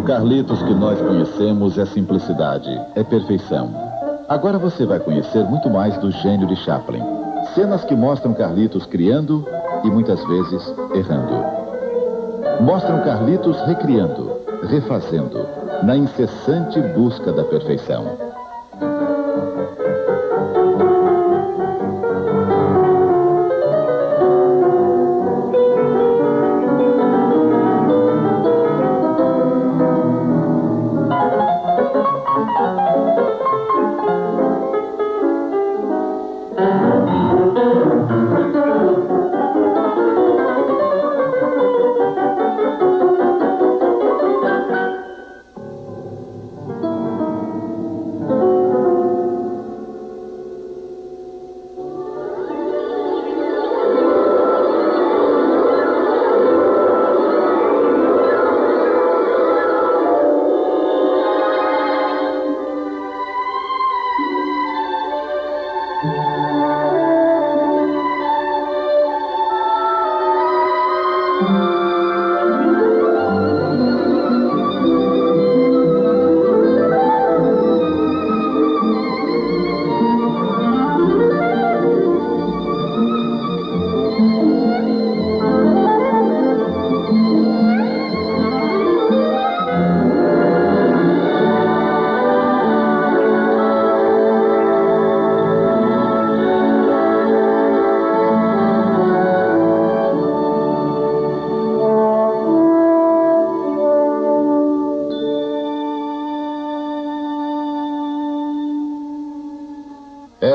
Carlitos que nós conhecemos é simplicidade, é perfeição. Agora você vai conhecer muito mais do gênio de Chaplin. Cenas que mostram Carlitos criando e muitas vezes errando. Mostram Carlitos recriando, refazendo, na incessante busca da perfeição.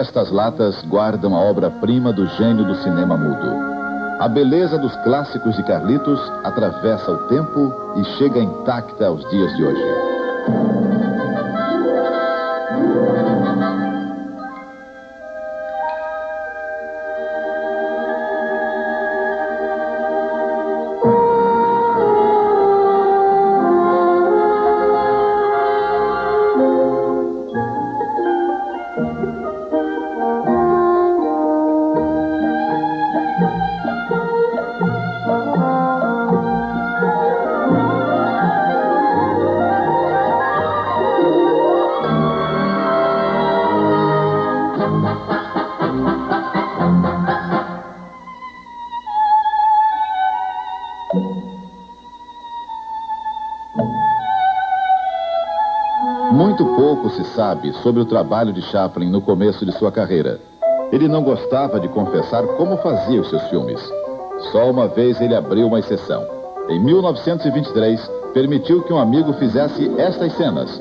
Estas latas guardam a obra-prima do gênio do cinema mudo. A beleza dos clássicos de Carlitos atravessa o tempo e chega intacta aos dias de hoje. Muito pouco se sabe sobre o trabalho de Chaplin no começo de sua carreira. Ele não gostava de confessar como fazia os seus filmes. Só uma vez ele abriu uma exceção. Em 1923, permitiu que um amigo fizesse estas cenas.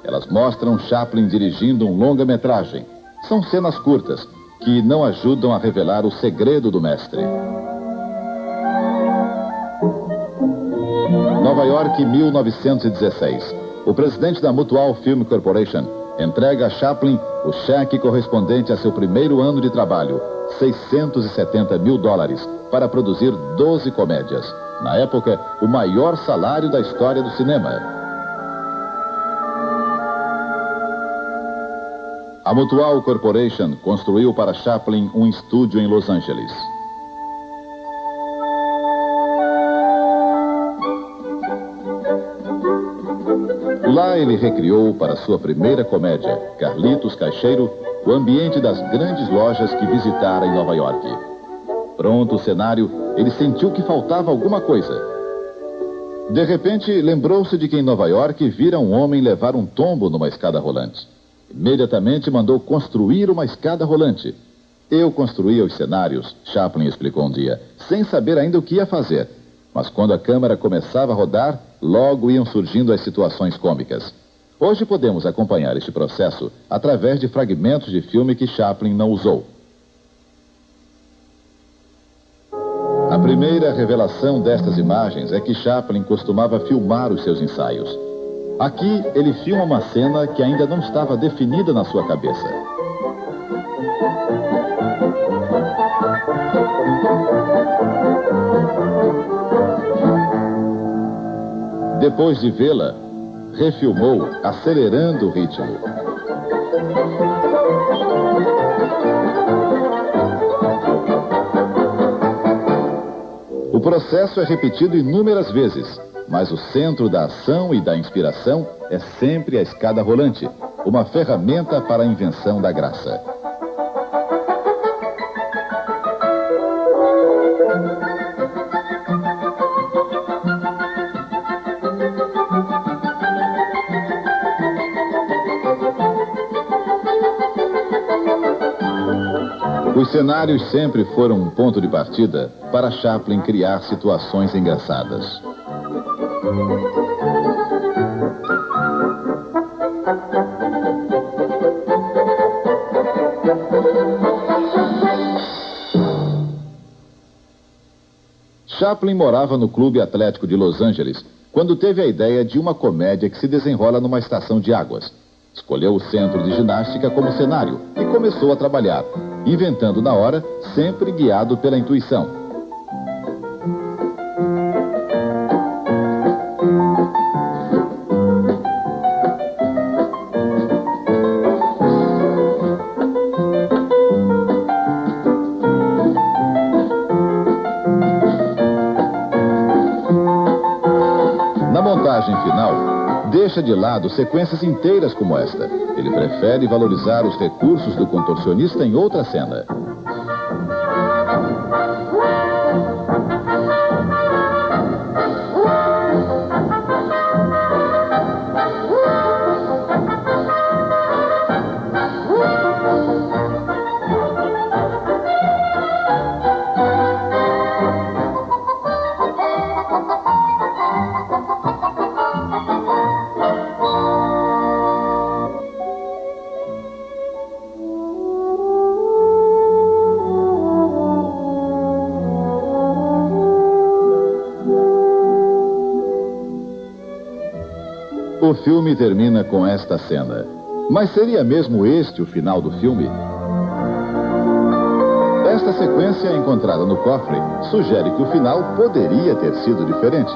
Elas mostram Chaplin dirigindo um longa-metragem. São cenas curtas, que não ajudam a revelar o segredo do mestre. Nova York, 1916. O presidente da Mutual Film Corporation entrega a Chaplin o cheque correspondente a seu primeiro ano de trabalho, $670 mil, para produzir 12 comédias. Na época, o maior salário da história do cinema. A Mutual Corporation construiu para Chaplin um estúdio em Los Angeles. Lá ele recriou para sua primeira comédia, Carlitos Caixeiro, o ambiente das grandes lojas que visitara em Nova York. Pronto o cenário, ele sentiu que faltava alguma coisa. De repente, lembrou-se de que em Nova York vira um homem levar um tombo numa escada rolante. Imediatamente mandou construir uma escada rolante. Eu construía os cenários, Chaplin explicou um dia, sem saber ainda o que ia fazer. Mas quando a câmera começava a rodar, logo iam surgindo as situações cômicas. Hoje podemos acompanhar este processo através de fragmentos de filme que Chaplin não usou. A primeira revelação destas imagens é que Chaplin costumava filmar os seus ensaios. Aqui ele filma uma cena que ainda não estava definida na sua cabeça. Depois de vê-la, refilmou, acelerando o ritmo. O processo é repetido inúmeras vezes, mas o centro da ação e da inspiração é sempre a escada rolante, uma ferramenta para a invenção da graça. Os cenários sempre foram um ponto de partida para Chaplin criar situações engraçadas. Chaplin morava no Clube Atlético de Los Angeles quando teve a ideia de uma comédia que se desenrola numa estação de águas. Escolheu o centro de ginástica como cenário e começou a trabalhar, inventando na hora, sempre guiado pela intuição. Na montagem final, deixa de lado sequências inteiras como esta. Ele prefere valorizar os recursos do contorcionista em outra cena. O filme termina com esta cena. Mas seria mesmo este o final do filme? Esta sequência encontrada no cofre sugere que o final poderia ter sido diferente.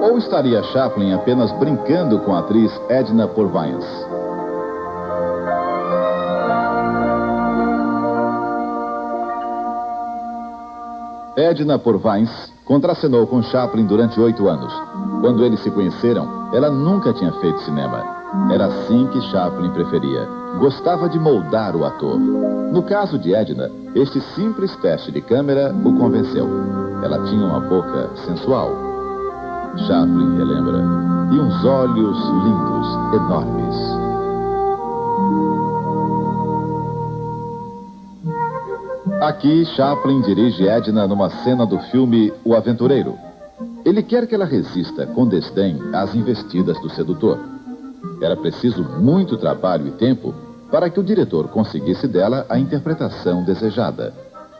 Ou estaria Chaplin apenas brincando com a atriz Edna Purviance? Edna Purviance contracenou com Chaplin durante 8 anos. Quando eles se conheceram, ela nunca tinha feito cinema. Era assim que Chaplin preferia. Gostava de moldar o ator. No caso de Edna, este simples teste de câmera o convenceu. Ela tinha uma boca sensual. Chaplin relembra. E uns olhos lindos, enormes. Aqui, Chaplin dirige Edna numa cena do filme O Aventureiro. Ele quer que ela resista com desdém às investidas do sedutor. Era preciso muito trabalho e tempo para que o diretor conseguisse dela a interpretação desejada.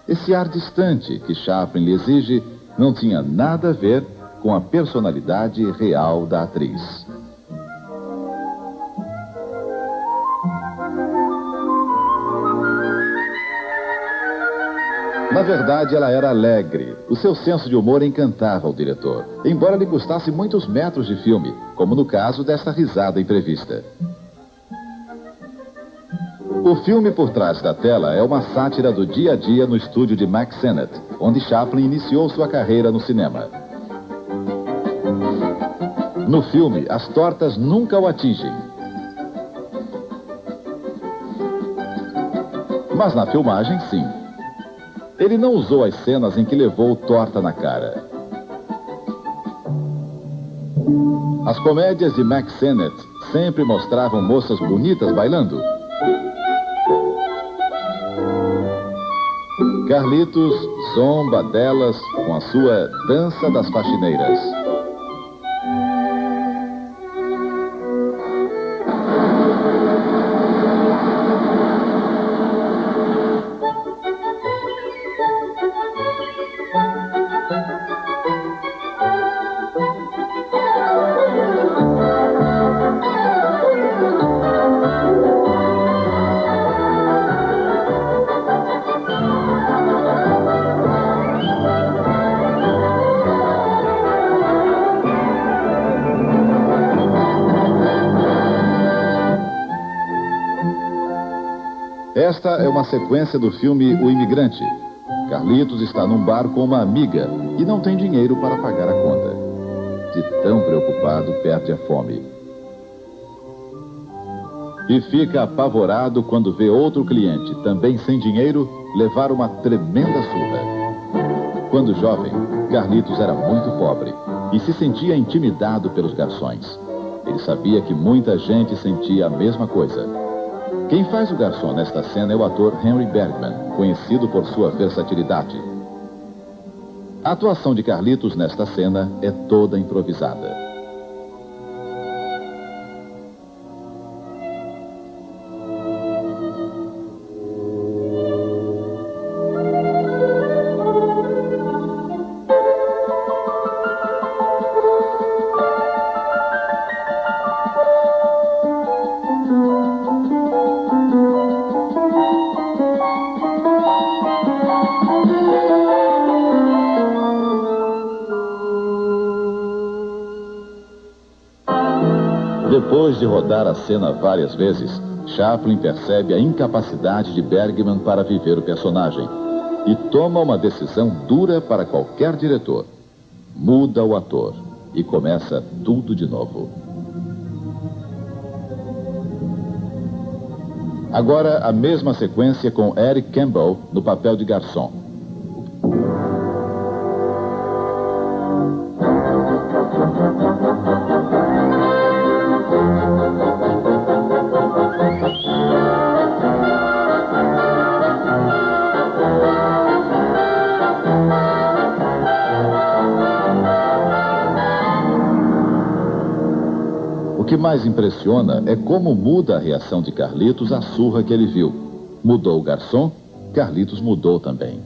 Esse ar distante que Chaplin lhe exige não tinha nada a ver com a personalidade real da atriz. Na verdade, ela era alegre. O seu senso de humor encantava o diretor, embora lhe custasse muitos metros de filme, como no caso desta risada imprevista. O filme por trás da tela é uma sátira do dia a dia no estúdio de Mack Sennett, onde Chaplin iniciou sua carreira no cinema. No filme, as tortas nunca o atingem. Mas na filmagem, sim. Ele não usou as cenas em que levou torta na cara. As comédias de Mack Sennett sempre mostravam moças bonitas bailando. Carlitos zomba delas com a sua dança das faxineiras. Esta é uma sequência do filme O Imigrante. Carlitos está num bar com uma amiga e não tem dinheiro para pagar a conta. de tão preocupado, perde a fome. E fica apavorado quando vê outro cliente, também sem dinheiro, levar uma tremenda surra. Quando jovem, Carlitos era muito pobre e se sentia intimidado pelos garçons. Ele sabia que muita gente sentia a mesma coisa. Quem faz o garçom nesta cena é o ator Henry Bergman, conhecido por sua versatilidade. A atuação de Carlitos nesta cena é toda improvisada. Depois de rodar a cena várias vezes, Chaplin percebe a incapacidade de Bergman para viver o personagem e toma uma decisão dura para qualquer diretor. Muda o ator e começa tudo de novo. Agora, a mesma sequência com Eric Campbell no papel de garçom. O que mais impressiona é como muda a reação de Carlitos à surra que ele viu. Mudou o garçom, Carlitos mudou também.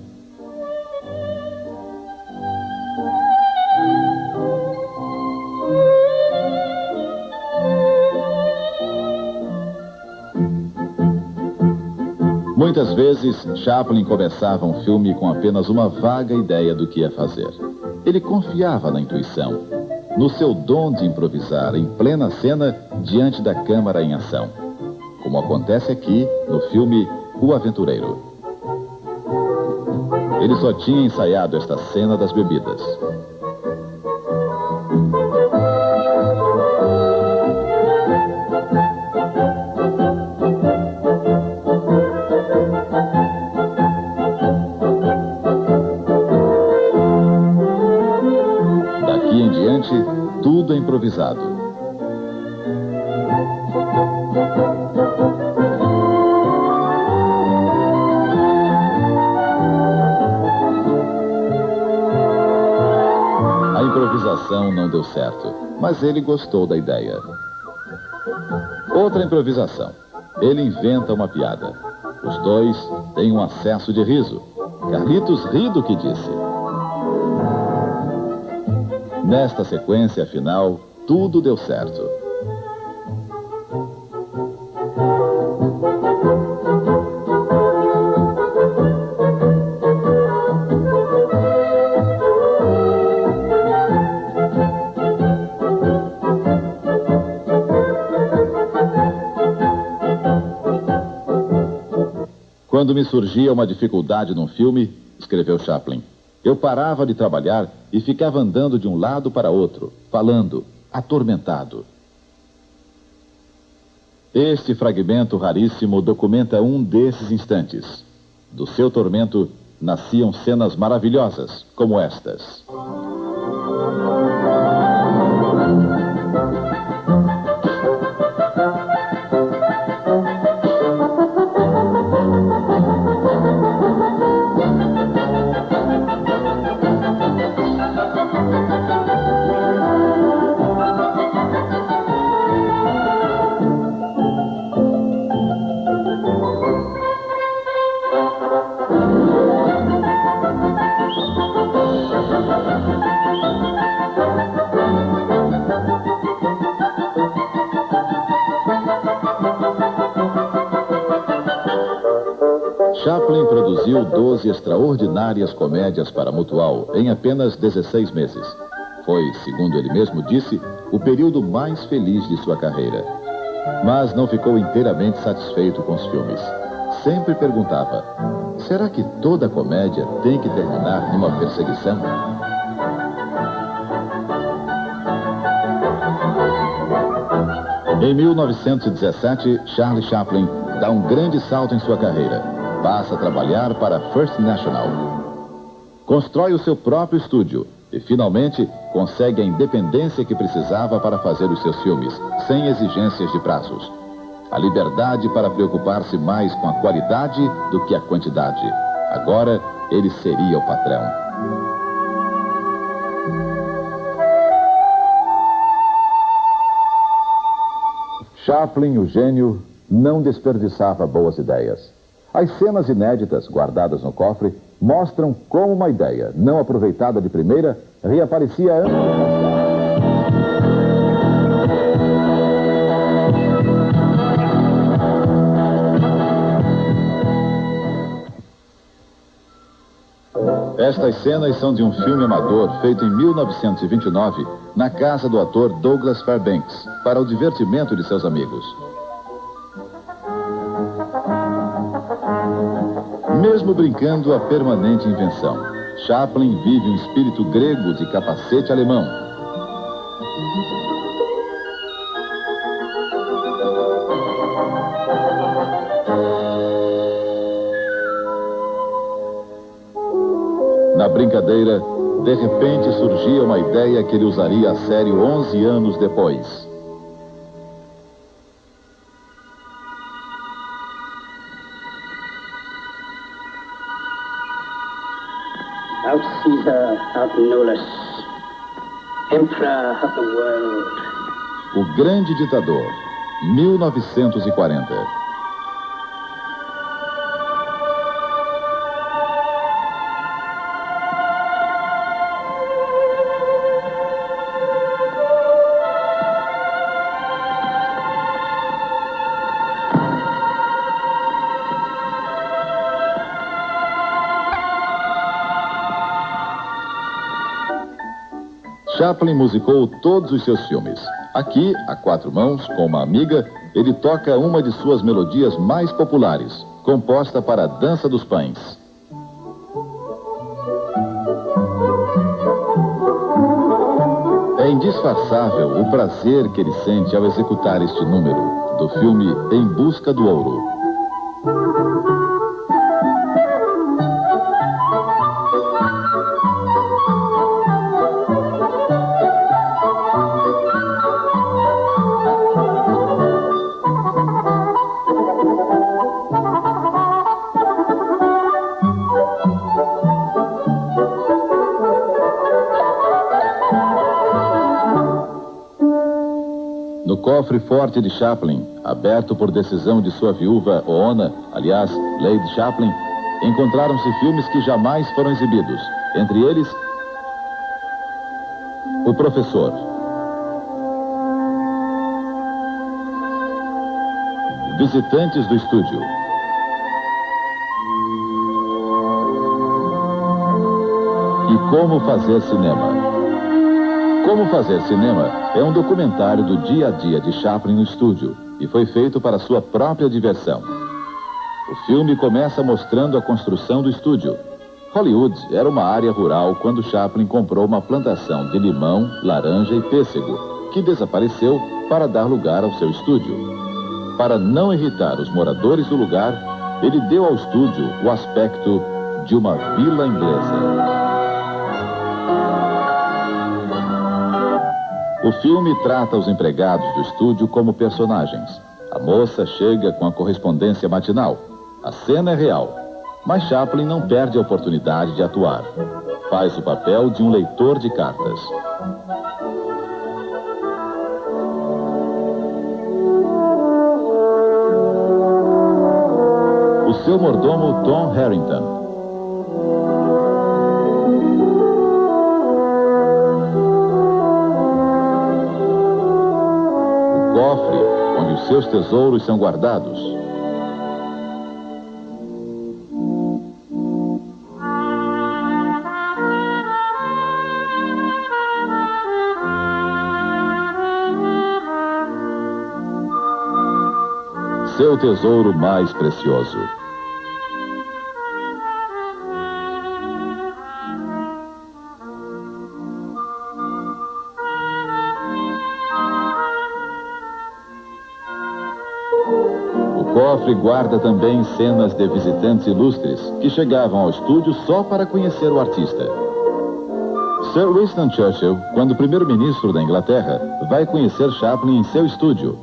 Muitas vezes, Chaplin começava um filme com apenas uma vaga ideia do que ia fazer. Ele confiava na intuição, no seu dom de improvisar em plena cena diante da câmara em ação, como acontece aqui no filme O Aventureiro. Ele só tinha ensaiado esta cena das bebidas. Daqui em diante, tudo é improvisado. A improvisação não deu certo, mas ele gostou da ideia. Outra improvisação. Ele inventa uma piada. Os dois têm um acesso de riso. Carlitos ri do que disse. Nesta sequência final, tudo deu certo. Quando me surgia uma dificuldade num filme, escreveu Chaplin, eu parava de trabalhar e ficava andando de um lado para outro, falando, atormentado. Este fragmento raríssimo documenta um desses instantes. Do seu tormento nasciam cenas maravilhosas, como estas. Chaplin produziu 12 extraordinárias comédias para a Mutual em apenas 16 meses. Foi, segundo ele mesmo disse, o período mais feliz de sua carreira. Mas não ficou inteiramente satisfeito com os filmes. Sempre perguntava, será que toda comédia tem que terminar numa perseguição? Em 1917, Charlie Chaplin dá um grande salto em sua carreira. Passa a trabalhar para a First National. Constrói o seu próprio estúdio e, finalmente, consegue a independência que precisava para fazer os seus filmes, sem exigências de prazos. A liberdade para preocupar-se mais com a qualidade do que a quantidade. Agora, ele seria o patrão. Chaplin, o gênio, não desperdiçava boas ideias. As cenas inéditas guardadas no cofre mostram como uma ideia, não aproveitada de primeira, reaparecia anos mais tarde. Estas cenas são de um filme amador feito em 1929 na casa do ator Douglas Fairbanks, para o divertimento de seus amigos. Mesmo brincando a permanente invenção, Chaplin vive um espírito grego de capacete alemão. Na brincadeira, de repente surgia uma ideia que ele usaria a sério 11 anos depois. Out Caesar, out Nolus, Emperor of the world. O Grande Ditador, 1940. Chaplin musicou todos os seus filmes. Aqui, a quatro mãos, com uma amiga, ele toca uma de suas melodias mais populares, composta para a Dança dos Pães. É indisfarçável o prazer que ele sente ao executar este número, do filme Em Busca do Ouro. No cofre forte de Chaplin, aberto por decisão de sua viúva, Oona, aliás, Lady Chaplin, encontraram-se filmes que jamais foram exibidos. Entre eles, O Professor, Visitantes do Estúdio e Como Fazer Cinema. Como Fazer Cinema é um documentário do dia a dia de Chaplin no estúdio e foi feito para sua própria diversão. O filme começa mostrando a construção do estúdio. Hollywood era uma área rural quando Chaplin comprou uma plantação de limão, laranja e pêssego, que desapareceu para dar lugar ao seu estúdio. Para não irritar os moradores do lugar, ele deu ao estúdio o aspecto de uma vila inglesa. O filme trata os empregados do estúdio como personagens. A moça chega com a correspondência matinal. A cena é real, mas Chaplin não perde a oportunidade de atuar. Faz o papel de um leitor de cartas. O seu mordomo Tom Harrington. Cofre onde os seus tesouros são guardados. Seu tesouro mais precioso. cofre guarda também cenas de visitantes ilustres que chegavam ao estúdio só para conhecer o artista. Sir Winston Churchill, quando primeiro-ministro da Inglaterra, vai conhecer Chaplin em seu estúdio.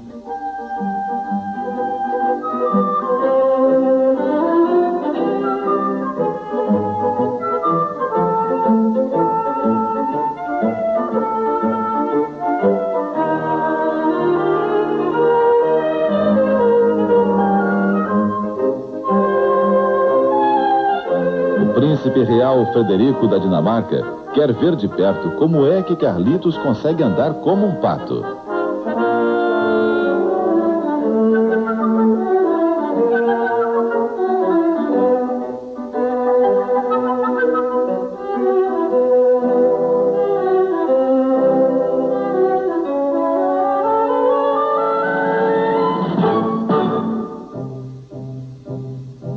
O príncipe real Frederico da Dinamarca quer ver de perto como é que Carlitos consegue andar como um pato.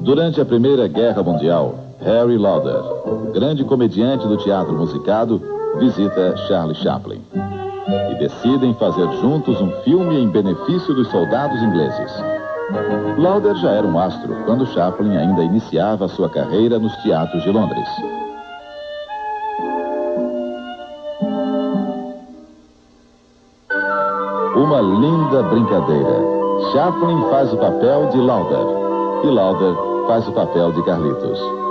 Durante a Primeira Guerra Mundial, Harry Lauder, grande comediante do teatro musicado, visita Charlie Chaplin. E decidem fazer juntos um filme em benefício dos soldados ingleses. Lauder já era um astro quando Chaplin ainda iniciava sua carreira nos teatros de Londres. Uma linda brincadeira. Chaplin faz o papel de Lauder e Lauder faz o papel de Carlitos.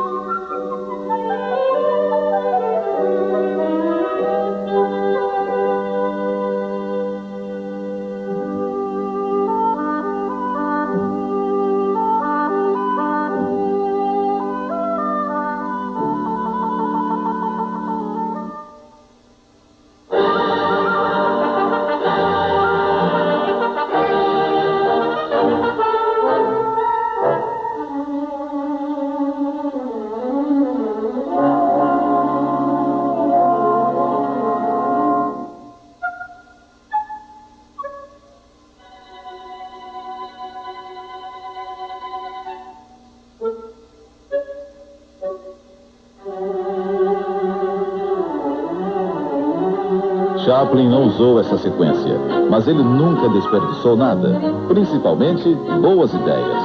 Chaplin não usou essa sequência, mas ele nunca desperdiçou nada, principalmente boas ideias.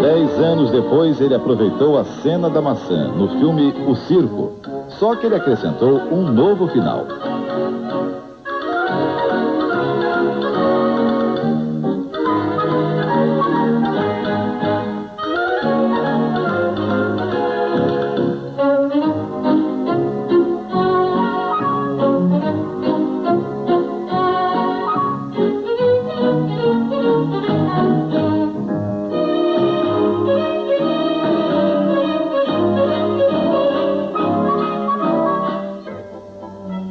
10 anos depois, ele aproveitou a cena da maçã no filme O Circo, só que ele acrescentou um novo final.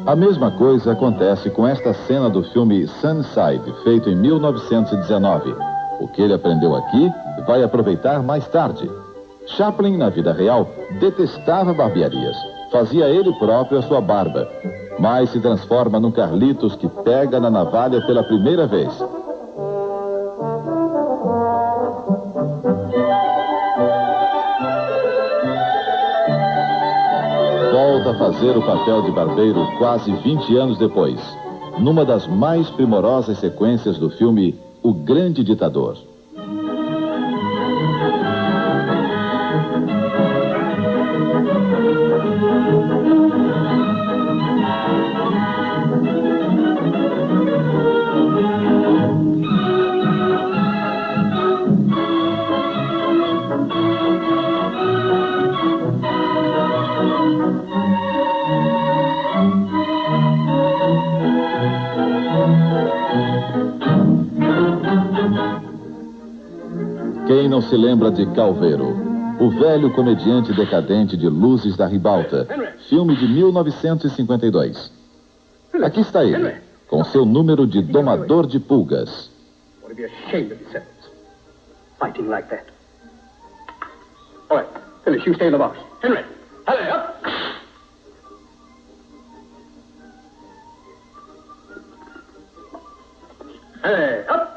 A mesma coisa acontece com esta cena do filme Sunnyside, feito em 1919. O que ele aprendeu aqui, vai aproveitar mais tarde. Chaplin, na vida real, detestava barbearias. Fazia ele próprio a sua barba. Mas se transforma num Carlitos que pega na navalha pela primeira vez. Volta a fazer o papel de barbeiro quase 20 anos depois, numa das mais primorosas sequências do filme O Grande Ditador. Quem não se lembra de Calvero, o velho comediante decadente de Luzes da Ribalta, filme de 1952. Aqui está ele, com seu número de domador de pulgas. Fighting like that. All right, finish. You stay in the box. Henry, Henry, up! Henry, up!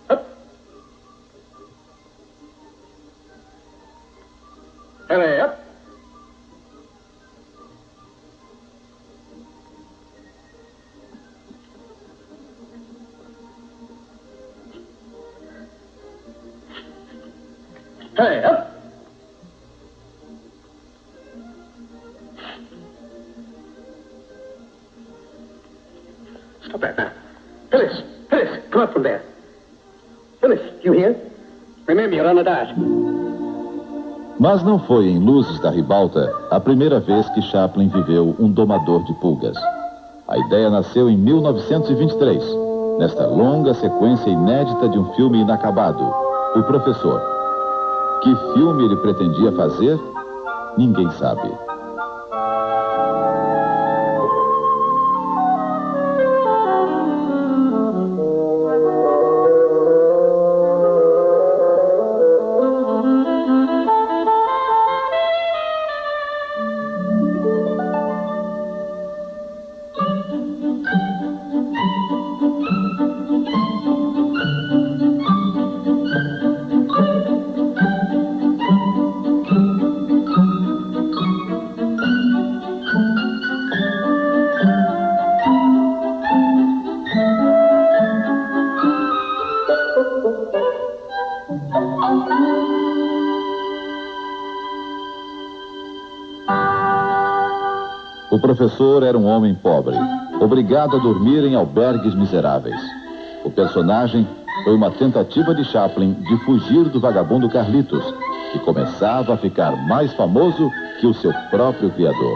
Up! Henry, up! Hey, up! Stop that now. Phyllis, come up from there. Phyllis, you hear? Remember, you're on a diet. Mas não foi em Luzes da Ribalta a primeira vez que Chaplin viveu um domador de pulgas. A ideia nasceu em 1923, nesta longa sequência inédita de um filme inacabado, O Professor. Que filme ele pretendia fazer? Ninguém sabe. O professor era um homem pobre, obrigado a dormir em albergues miseráveis. O personagem foi uma tentativa de Chaplin de fugir do vagabundo Carlitos, que começava a ficar mais famoso que o seu próprio criador.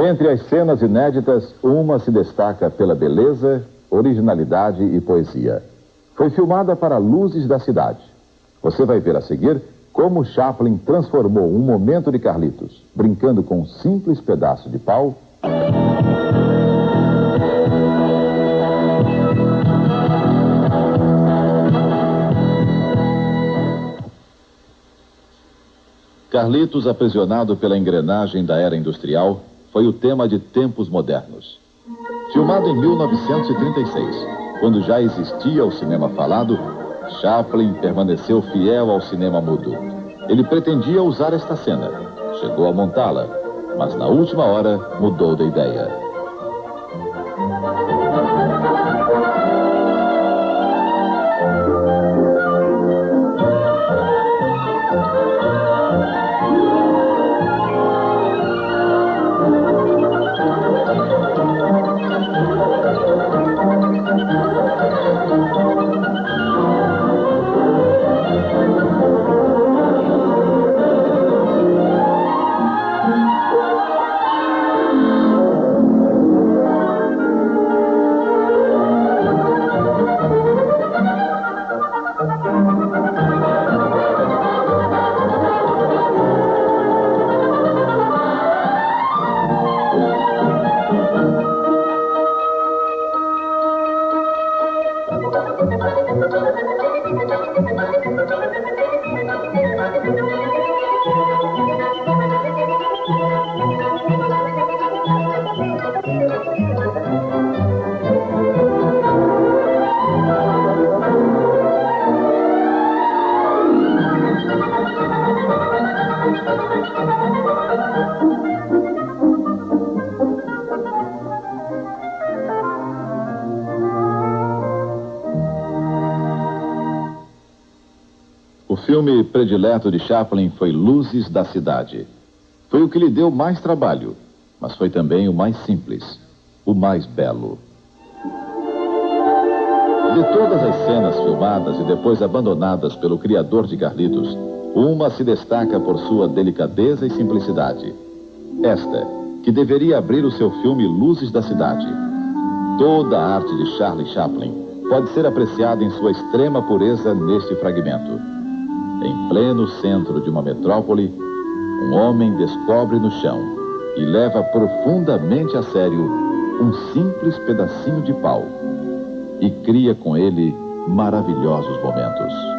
Entre as cenas inéditas, uma se destaca pela beleza, originalidade e poesia. Foi filmada para Luzes da Cidade. Você vai ver a seguir como Chaplin transformou um momento de Carlitos, brincando com um simples pedaço de pau, Carlitos, aprisionado pela engrenagem da era industrial, foi o tema de Tempos Modernos. Filmado em 1936, quando já existia o cinema falado, Chaplin permaneceu fiel ao cinema mudo. Ele pretendia usar esta cena, chegou a montá-la, mas na última hora mudou de ideia. O filme predileto de Chaplin foi Luzes da Cidade. Foi o que lhe deu mais trabalho, mas foi também o mais simples, o mais belo. De todas as cenas filmadas e depois abandonadas pelo criador de Carlitos, uma se destaca por sua delicadeza e simplicidade. Esta, que deveria abrir o seu filme Luzes da Cidade. Toda a arte de Charlie Chaplin pode ser apreciada em sua extrema pureza neste fragmento. Em pleno centro de uma metrópole, um homem descobre no chão e leva profundamente a sério um simples pedacinho de pau e cria com ele maravilhosos momentos.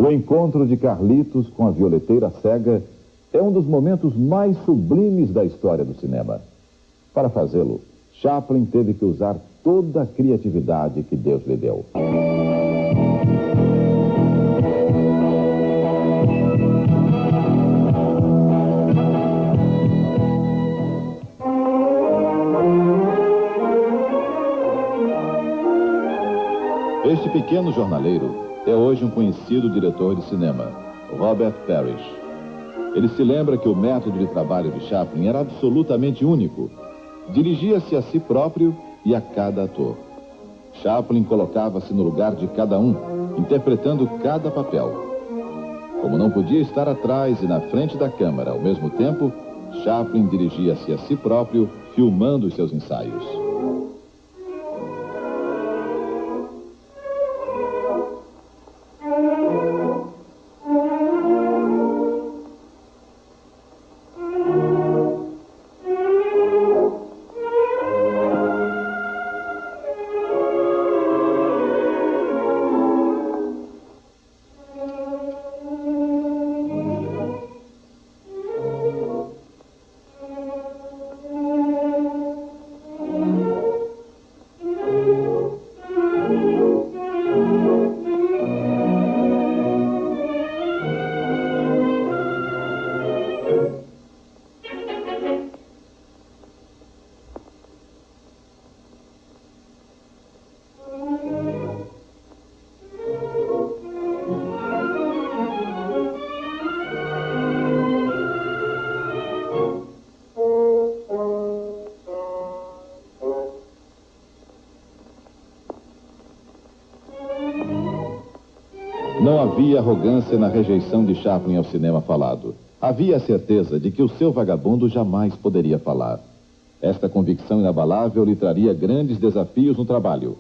O encontro de Carlitos com a violeteira cega é um dos momentos mais sublimes da história do cinema. Para fazê-lo, Chaplin teve que usar toda a criatividade que Deus lhe deu. Este pequeno jornaleiro é hoje um conhecido diretor de cinema, Robert Parrish. Ele se lembra que o método de trabalho de Chaplin era absolutamente único. Dirigia-se a si próprio e a cada ator. Chaplin colocava-se no lugar de cada um, interpretando cada papel. Como não podia estar atrás e na frente da câmera ao mesmo tempo, Chaplin dirigia-se a si próprio, filmando os seus ensaios. Não havia arrogância na rejeição de Chaplin ao cinema falado. Havia a certeza de que o seu vagabundo jamais poderia falar. Esta convicção inabalável lhe traria grandes desafios no trabalho.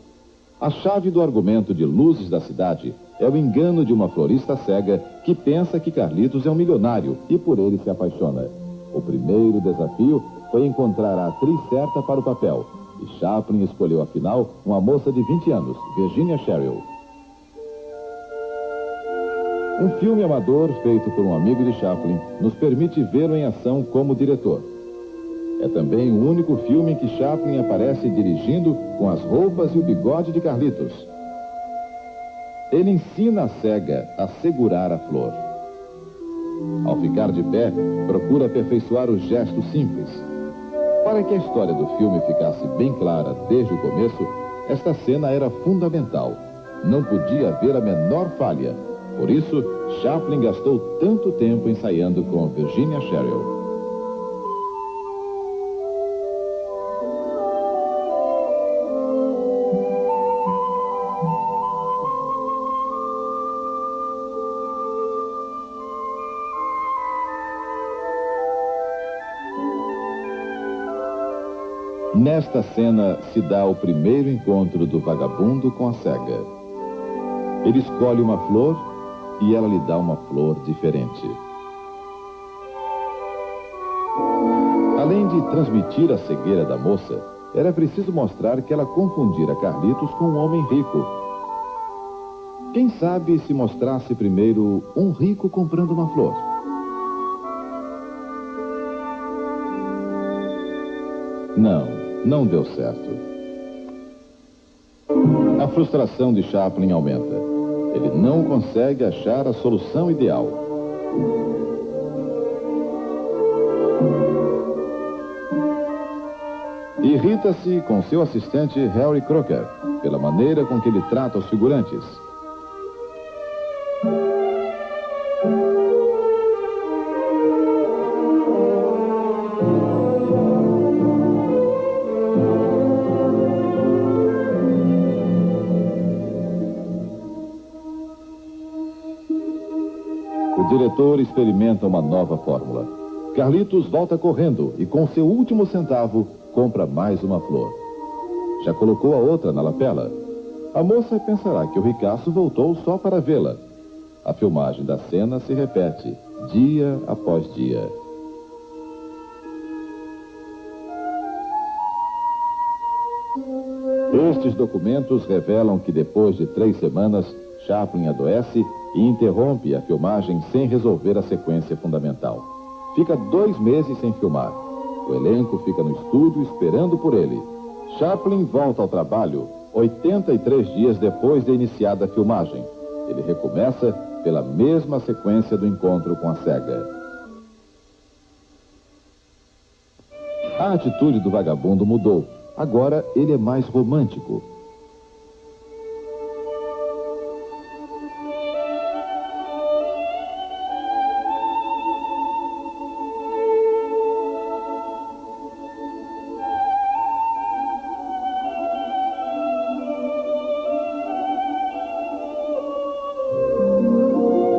A chave do argumento de Luzes da Cidade é o engano de uma florista cega que pensa que Carlitos é um milionário e por ele se apaixona. O primeiro desafio foi encontrar a atriz certa para o papel. E Chaplin escolheu, afinal, uma moça de 20 anos, Virginia Sherrill. Um filme amador feito por um amigo de Chaplin nos permite vê-lo em ação como diretor. É também o único filme em que Chaplin aparece dirigindo com as roupas e o bigode de Carlitos. Ele ensina a cega a segurar a flor. Ao ficar de pé, procura aperfeiçoar os gestos simples. Para que a história do filme ficasse bem clara desde o começo, esta cena era fundamental. Não podia haver a menor falha. Por isso, Chaplin gastou tanto tempo ensaiando com Virginia Sherrill. Nesta cena se dá o primeiro encontro do vagabundo com a cega. Ele escolhe uma flor e ela lhe dá uma flor diferente. Além de transmitir a cegueira da moça, era preciso mostrar que ela confundira Carlitos com um homem rico. Quem sabe se mostrasse primeiro um rico comprando uma flor? Não deu certo. A frustração de Chaplin aumenta. Ele não consegue achar a solução ideal. Irrita-se com seu assistente Harry Crocker pela maneira com que ele trata os figurantes. O diretor experimenta uma nova fórmula. Carlitos volta correndo e com seu último centavo compra mais uma flor. Já colocou a outra na lapela. A moça pensará que o ricaço voltou só para vê-la. A filmagem da cena se repete, dia após dia. Estes documentos revelam que depois de 3 semanas, Chaplin adoece e interrompe a filmagem sem resolver a sequência fundamental. Fica 2 meses sem filmar. O elenco fica no estúdio esperando por ele. Chaplin volta ao trabalho 83 dias depois de iniciada a filmagem. Ele recomeça pela mesma sequência do encontro com a cega. A atitude do vagabundo mudou. Agora ele é mais romântico.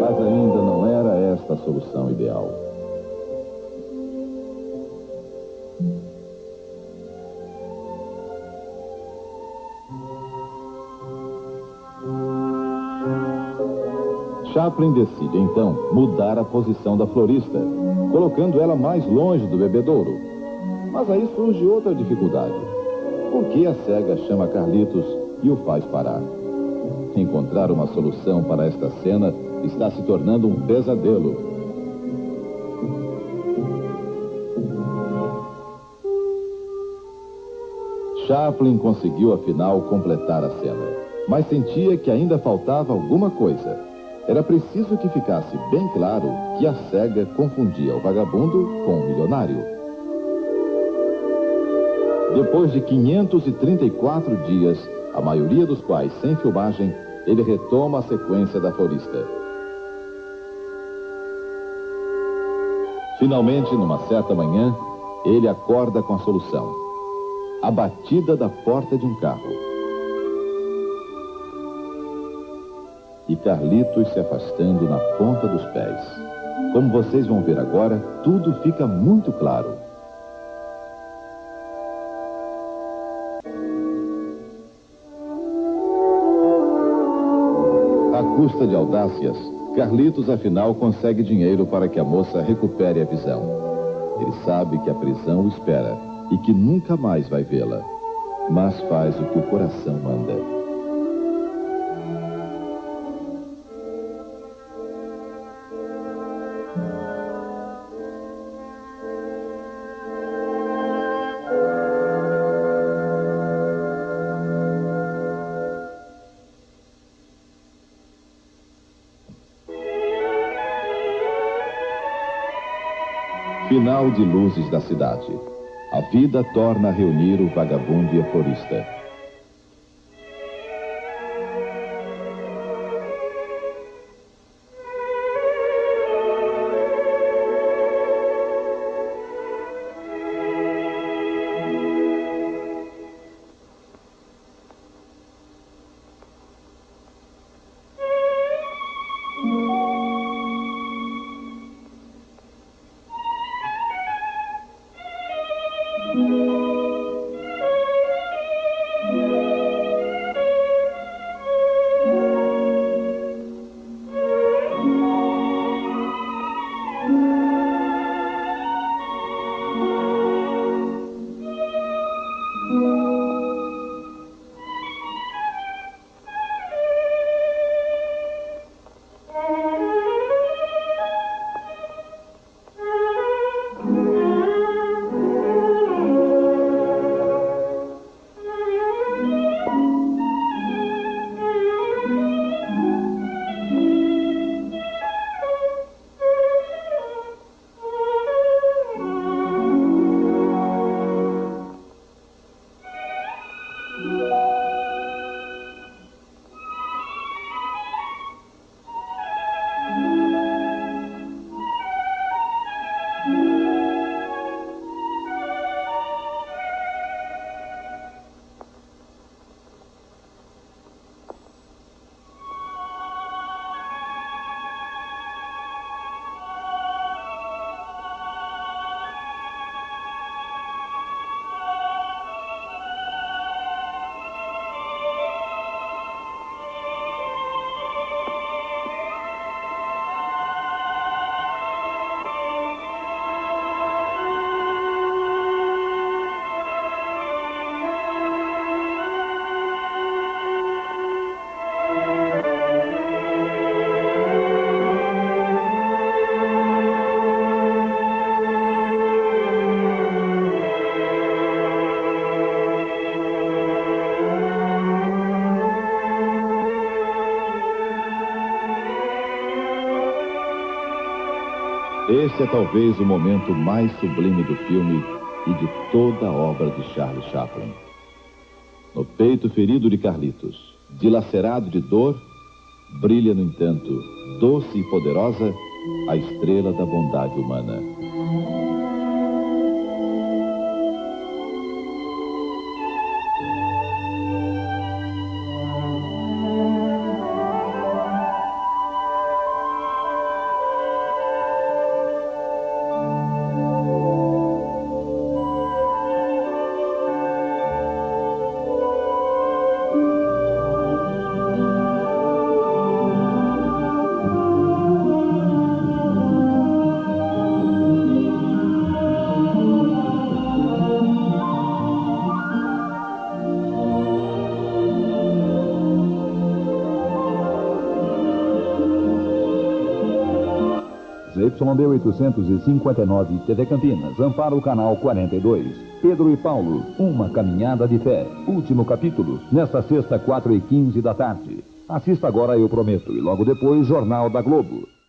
Mas ainda não era esta a solução ideal. Chaplin decide, então, mudar a posição da florista, colocando ela mais longe do bebedouro. Mas aí surge outra dificuldade. Por que a cega chama Carlitos e o faz parar? Encontrar uma solução para esta cena está se tornando um pesadelo. Chaplin conseguiu, afinal, completar a cena, mas sentia que ainda faltava alguma coisa. Era preciso que ficasse bem claro que a cega confundia o vagabundo com o milionário. Depois de 534 dias, a maioria dos quais sem filmagem, ele retoma a sequência da florista. Finalmente, numa certa manhã, ele acorda com a solução. A batida da porta de um carro. E Carlitos se afastando na ponta dos pés. Como vocês vão ver agora, tudo fica muito claro. À custa de audácias, Carlitos afinal consegue dinheiro para que a moça recupere a visão. Ele sabe que a prisão o espera e que nunca mais vai vê-la, mas faz o que o coração manda. Final de Luzes da Cidade. A vida torna a reunir o vagabundo e a florista. Esse é talvez o momento mais sublime do filme e de toda a obra de Charlie Chaplin. No peito ferido de Carlitos, dilacerado de dor, brilha, no entanto, doce e poderosa, a estrela da bondade humana. ZYD 859, TV Campinas, ampara o canal 42. Pedro e Paulo, uma caminhada de fé. Último capítulo, nesta sexta, 4h15 da tarde. Assista agora, Eu Prometo, e logo depois, Jornal da Globo.